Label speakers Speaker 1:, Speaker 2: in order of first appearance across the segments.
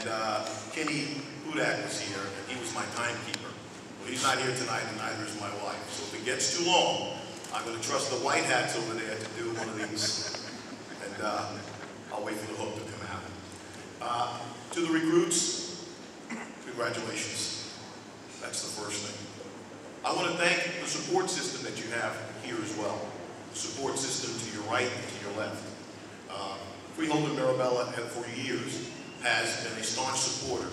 Speaker 1: And Kenny Hudak was here, and he was my timekeeper. Well, he's not here tonight, and neither is my wife. So if it gets too long, I'm going to trust the white hats over there to do one of these. And I'll wait for the hook to come out. To the recruits, congratulations. That's the first thing. I want to thank the support system that you have here as well. The support system to your right and to your left. Freehold and Marabella for years has been a staunch supporter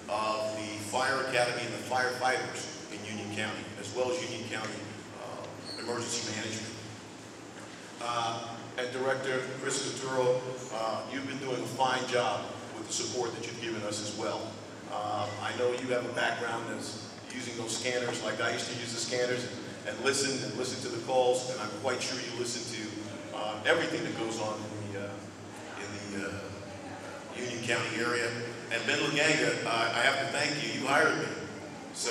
Speaker 1: of the Fire Academy and the firefighters in Union County, as well as Union County Emergency Management. And Director Chris Coturo, you've been doing a fine job with the support that you've given us as well. I know you have a background as using those scanners like I used to use the scanners and listen to the calls, and I'm quite sure you listen to everything that goes on in the Union County area. And Ben Laganga, I have to thank you. You hired me, so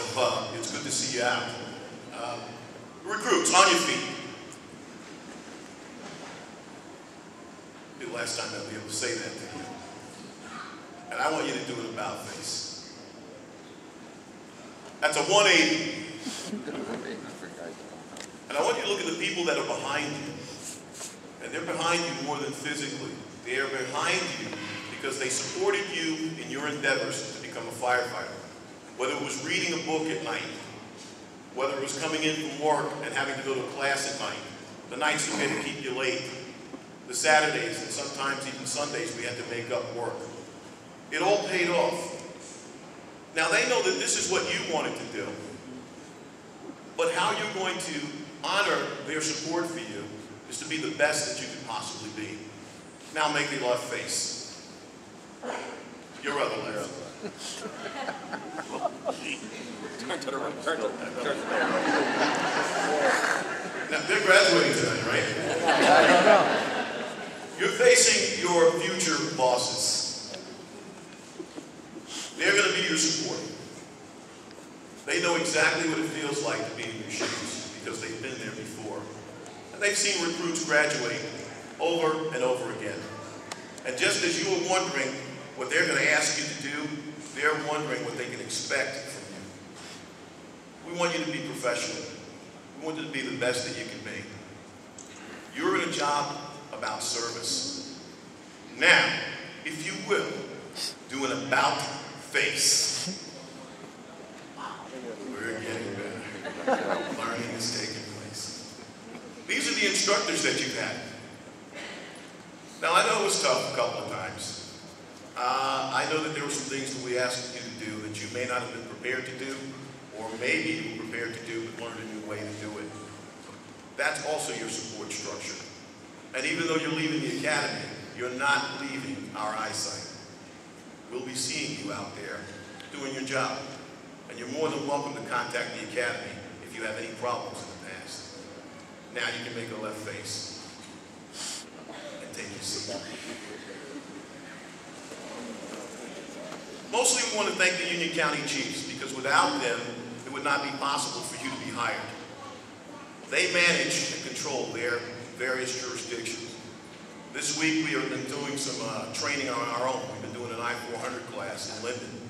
Speaker 1: it's good to see you out. Recruits, on your feet. The last time I'll be able to say that to you. And I want you to do an about face. That's a 180. And I want you to look at the people that are behind you. And they're behind you more than physically. They are behind you because they supported you in your endeavors to become a firefighter. Whether it was reading a book at night, whether it was coming in from work and having to go to class at night, the nights we had to keep you late, the Saturdays and sometimes even Sundays we had to make up work. It all paid off. Now they know that this is what you wanted to do, but how you're going to honor their support for you is to be the best that you could possibly be. Now make the left face. Your other left.
Speaker 2: Turn to the right. Turn to the right.
Speaker 1: Now they're graduating tonight, right? You're facing your future bosses. They're going to be your support. They know exactly what it feels like to be in your shoes because they've been there before. And they've seen recruits graduate over and over again. And just as you were wondering what they're going to ask you to do, they're wondering what they can expect from you. We want you to be professional. We want you to be the best that you can be. You're in a job about service. Now, if you will, do an about face. We're getting better. Learning is taking place. These are the instructors that you've had. Now, I know it was tough a couple of times. I know that there were some things that we asked you to do that you may not have been prepared to do, or maybe you were prepared to do but learned a new way to do it. That's also your support structure. And even though you're leaving the academy, you're not leaving our eyesight. We'll be seeing you out there doing your job. And you're more than welcome to contact the academy if you have any problems in the past. Now you can make a left face and take your seat. Mostly we want to thank the Union County Chiefs because without them, it would not be possible for you to be hired. They manage and control their various jurisdictions. This week we have been doing some training on our own. We've been doing an I-400 class in Linden.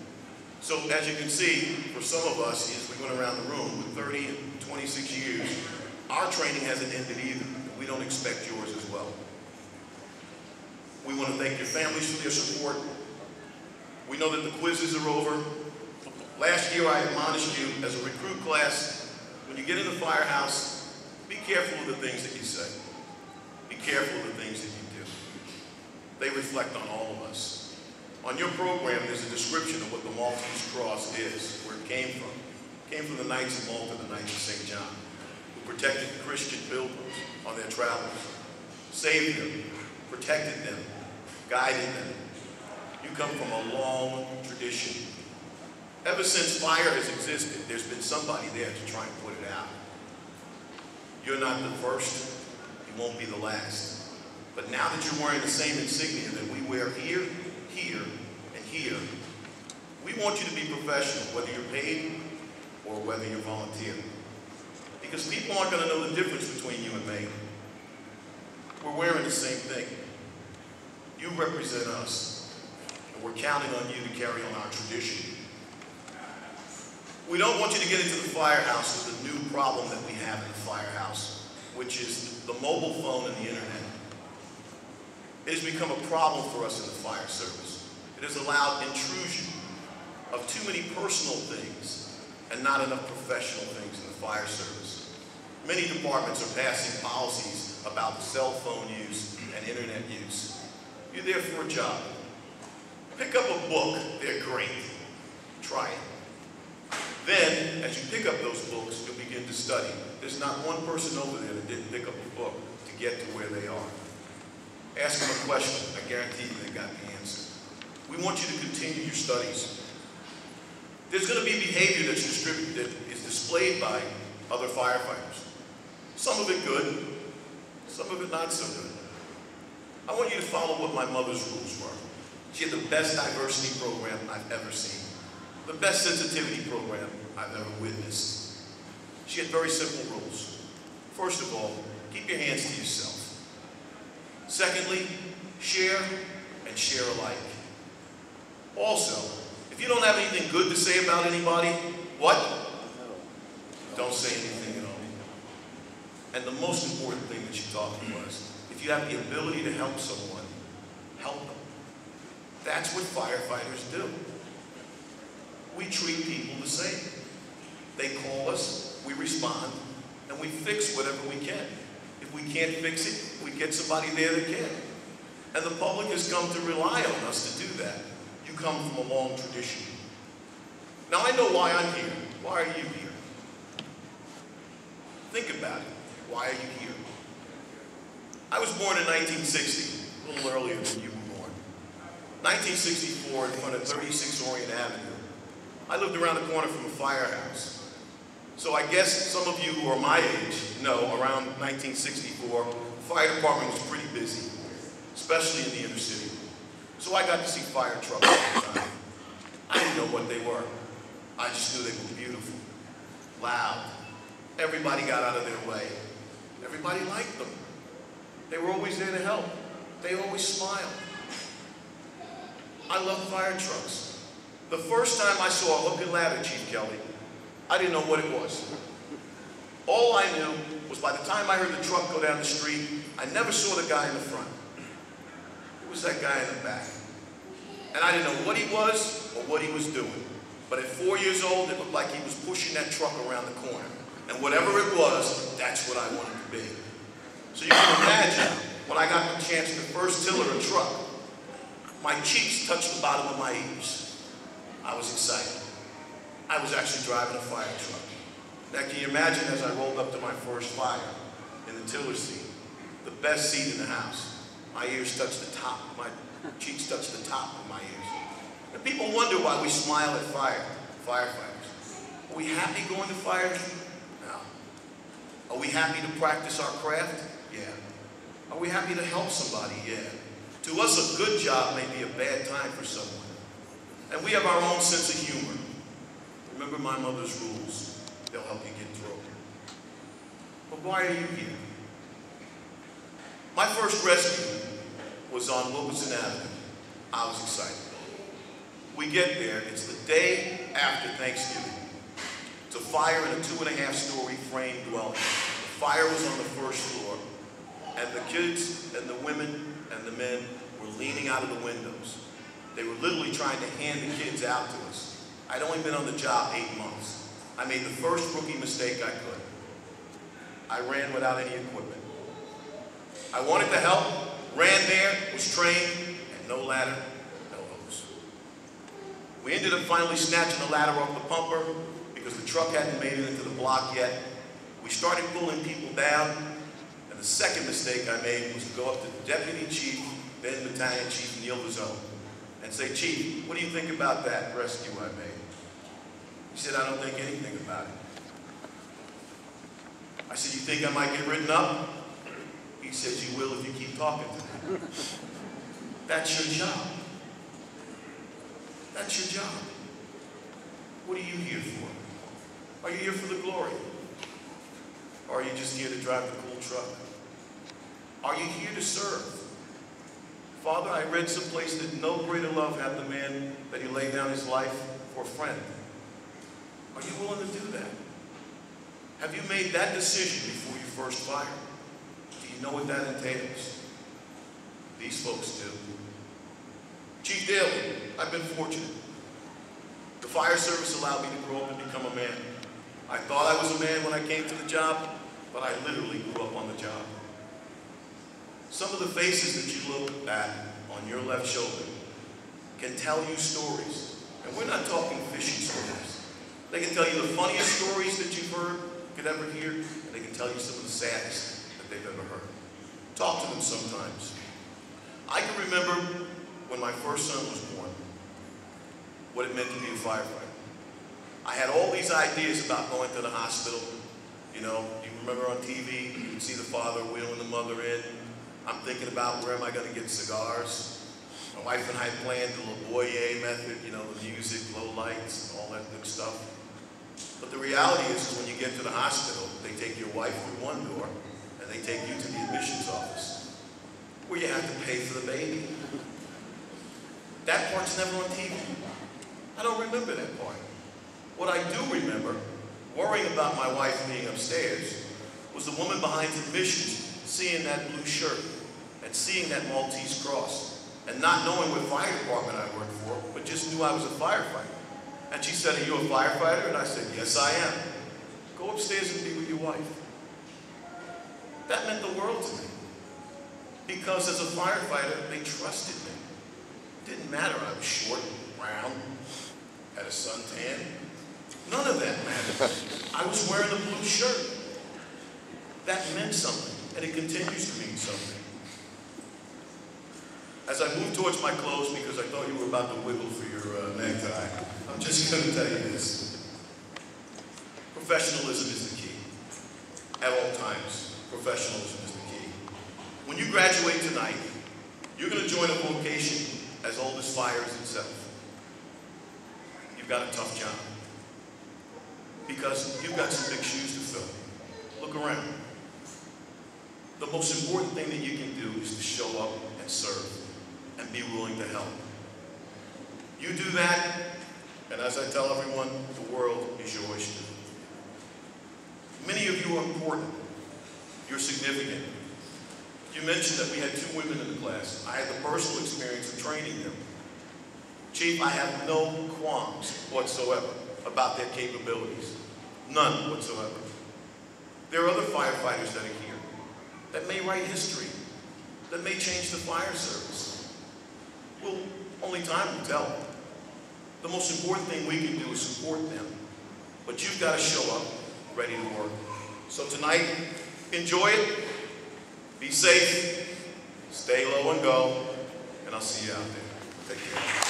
Speaker 1: So as you can see, for some of us, as we went around the room with 30 and 26 years, our training hasn't ended either. We don't expect yours as well. We want to thank your families for their support. We know that the quizzes are over. Last year I admonished you as a recruit class, when you get in the firehouse, be careful of the things that you say. Be careful of the things that you do. They reflect on all of us. On your program, there's a description of what the Maltese Cross is, where it came from. It came from the Knights of Malta, the Knights of St. John, who protected the Christian pilgrims on their travels, saved them, protected them, guided them. You come from a long tradition. Ever since fire has existed, there's been somebody there to try and put it out. You're not the first. You won't be the last. But now that you're wearing the same insignia that we wear here, here, and here, we want you to be professional, whether you're paid or whether you're volunteer. Because people aren't going to know the difference between you and me. We're wearing the same thing. You represent us. and we're counting on you to carry on our tradition. We don't want you to get into the firehouse with the new problem that we have in the firehouse, which is the mobile phone and the internet. It has become a problem for us in the fire service. It has allowed intrusion of too many personal things and not enough professional things in the fire service. Many departments are passing policies about cell phone use and internet use. You're there for a job. Pick up a book, they're great. Try it. Then, as you pick up those books, you'll begin to study. There's not one person over there that didn't pick up a book to get to where they are. Ask them a question. I guarantee you they got the answer. We want you to continue your studies. There's going to be behavior that's displayed by other firefighters. Some of it good, some of it not so good. I want you to follow what my mother's rules were. She had the best diversity program I've ever seen. The best sensitivity program I've ever witnessed. She had very simple rules. First of all, keep your hands to yourself. Secondly, share and share alike. Also, if you don't have anything good to say about anybody, what? Don't say anything at all. And the most important thing that she taught me was, if you have the ability to help someone, help them. That's what firefighters do. We treat people the same. They call us, we respond, and we fix whatever we can. If we can't fix it, we get somebody there that can. And the public has come to rely on us to do that. You come from a long tradition. Now I know why I'm here. Why are you here? Think about it. Why are you here? I was born in 1960, a little earlier than you were born. 1964 in front of 36 Orient Avenue. I lived around the corner from a firehouse. So I guess some of you who are my age know around 1964, the fire department was pretty busy, especially in the inner city. So I got to see fire trucks all the time. I didn't know what they were. I just knew they were beautiful, loud. Everybody got out of their way. Everybody liked them. They were always there to help. They always smiled. I love fire trucks. The first time I saw a hook and ladder, Chief Kelly, I didn't know what it was. All I knew was by the time I heard the truck go down the street, I never saw the guy in the front. It was that guy in the back. And I didn't know what he was or what he was doing. But at 4 years old, it looked like he was pushing that truck around the corner. And whatever it was, that's what I wanted to be. So you can imagine, when I got the chance to first tiller a truck, my cheeks touched the bottom of my ears. I was excited. I was actually driving a fire truck. Now can you imagine as I rolled up to my first fire in the tiller seat, the best seat in the house. My ears touched the top, my cheeks touched the top of my ears. And people wonder why we smile at firefighters. Are we happy going to fires? No. Are we happy to practice our craft? Yeah. Are we happy to help somebody? Yeah. To us, a good job may be a bad time for someone. And we have our own sense of humor. Remember my mother's rules. They'll help you get through. But why are you here? My first rescue was on Wilkinson Avenue. I was excited. We get there, it's the day after Thanksgiving. It's a fire in a 2.5-story frame dwelling. The fire was on the first floor, and the kids and the women and the men were leaning out of the windows. They were literally trying to hand the kids out to us. I'd only been on the job 8 months. I made the first rookie mistake I could. I ran without any equipment. I wanted to help, ran there, was trained, and no ladder, no hose. We ended up finally snatching the ladder off the pumper because the truck hadn't made it into the block yet. We started pulling people down, and the second mistake I made was to go up to the Deputy Chief, then Battalion Chief Neil Vazone, and say, Chief, what do you think about that rescue I made? He said, I don't think anything about it. I said, you think I might get written up? He says, you will if you keep talking to me. That's your job. That's your job. What are you here for? Are you here for the glory? Or are you just here to drive the cool truck? Are you here to serve? Father, I read someplace that no greater love hath the man that he laid down his life for a friend. Are you willing to do that? Have you made that decision before you first fire? Do you know what that entails? These folks do. Chief Daly, I've been fortunate. The fire service allowed me to grow up and become a man. I thought I was a man when I came to the job, but I literally grew up on the job. Some of the faces that you look at on your left shoulder can tell you stories. And we're not talking fishing stories. They can tell you the funniest stories that you've heard, could ever hear, and they can tell you some of the saddest that they've ever heard. Talk to them sometimes. I can remember when my first son was born, what it meant to be a firefighter. I had all these ideas about going to the hospital. You know, you remember on TV, you would see the father wheeling the mother in. I'm thinking about where am I going to get cigars. My wife and I planned the Laboyer method, you know, the music, low lights, all that good stuff. But the reality is when you get to the hospital, they take your wife through one door, and they take you to the admissions office, where you have to pay for the baby. That part's never on TV. I don't remember that part. What I do remember, worrying about my wife being upstairs, was the woman behind admissions seeing that blue shirt and seeing that Maltese cross and not knowing what fire department I worked for, but just knew I was a firefighter. And she said, "Are you a firefighter?" And I said, "Yes, I am." "Go upstairs and be with your wife." That meant the world to me. Because as a firefighter, they trusted me. It didn't matter I was short, round, had a suntan. None of that mattered. I was wearing a blue shirt. That meant something, and it continues to mean something. As I move towards my close, because I thought you were about to wiggle for your necktie, I'm just going to tell you this. Professionalism is the key. At all times, professionalism is the key. When you graduate tonight, you're going to join a vocation as old as fire is itself. You've got a tough job. Because you've got some big shoes to fill. Look around. The most important thing that you can do is to show up and serve and be willing to help. You do that, and as I tell everyone, the world is your oyster. Many of you are important. You're significant. You mentioned that we had 2 women in the class. I had the personal experience of training them. Chief, I have no qualms whatsoever about their capabilities. None whatsoever. There are other firefighters that are here that may write history, that may change the fire service. Well, only time will tell. The most important thing we can do is support them. But you've got to show up ready to work. So tonight, enjoy it, be safe, stay low and go, and I'll see you out there. Take care.